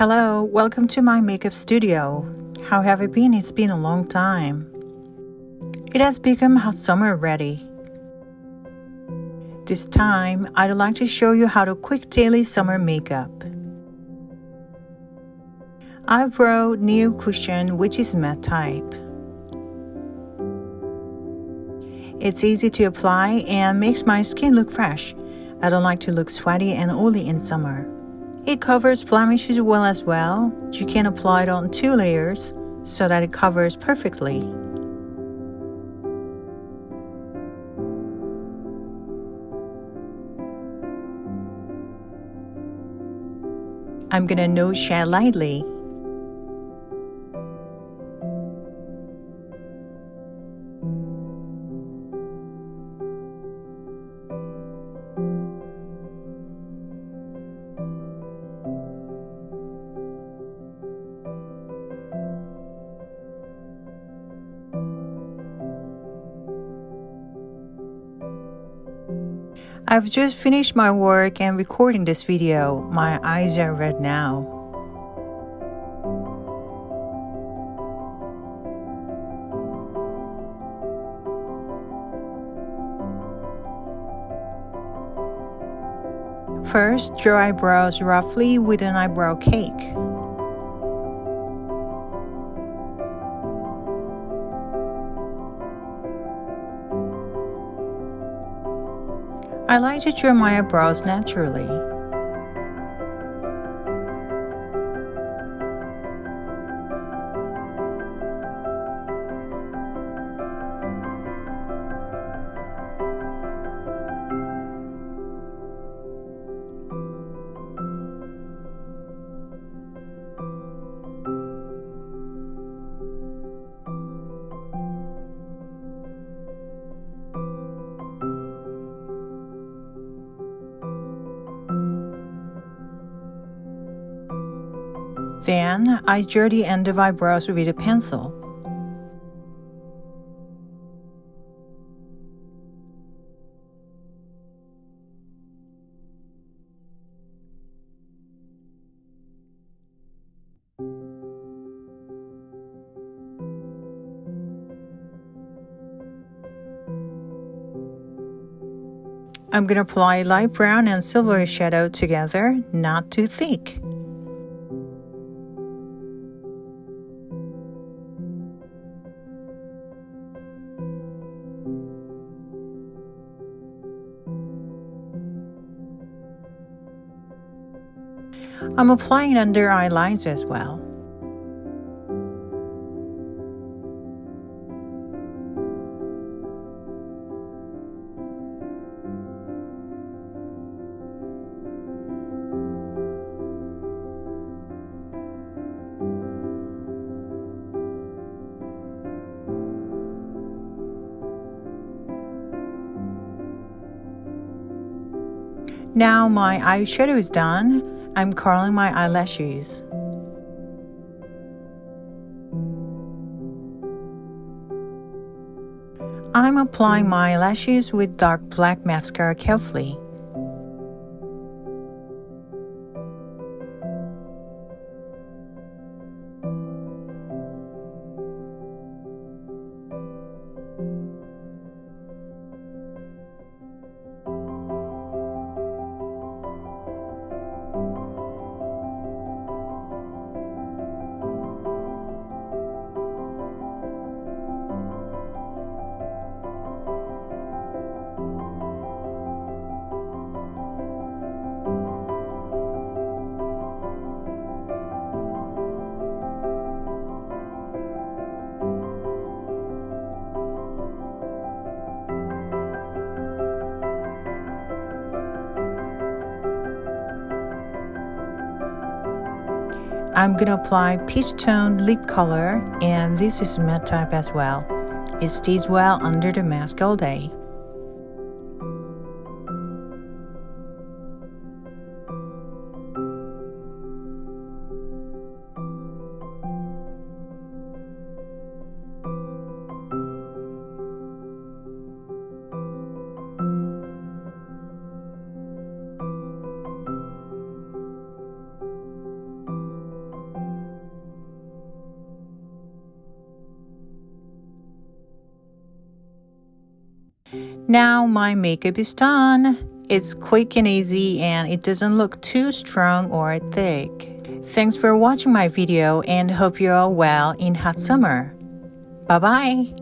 Hello, welcome to my makeup studio. How have you been? It's been a long time. It has become hot summer already. This time, I'd like to show you how to quick daily summer makeup. I brought new cushion which is matte type. It's easy to apply and makes my skin look fresh. I don't like to look sweaty and oily in summer. It covers blemishes well as well. You can apply it on 2 layers so that it covers perfectly. I'm gonna nose shade lightly. I've just finished my work and recording this video. My eyes are red now. First, draw eyebrows roughly with an eyebrow cake. I like to draw my eyebrows naturally. Then, I draw the end of eyebrows with a pencil. I'm gonna apply light brown and silver shadow together, not too thick. I'm applying it under eyelines as well. Now my eyeshadow is done. I'm curling my eyelashes. I'm applying my lashes with dark black mascara carefully. I'm gonna apply peach tone lip color, and this is matte type as well. It stays well under the mask all day. Now my makeup is done. It's quick and easy and it doesn't look too strong or thick. Thanks for watching my video and hope you're all well in hot summer. Bye-bye.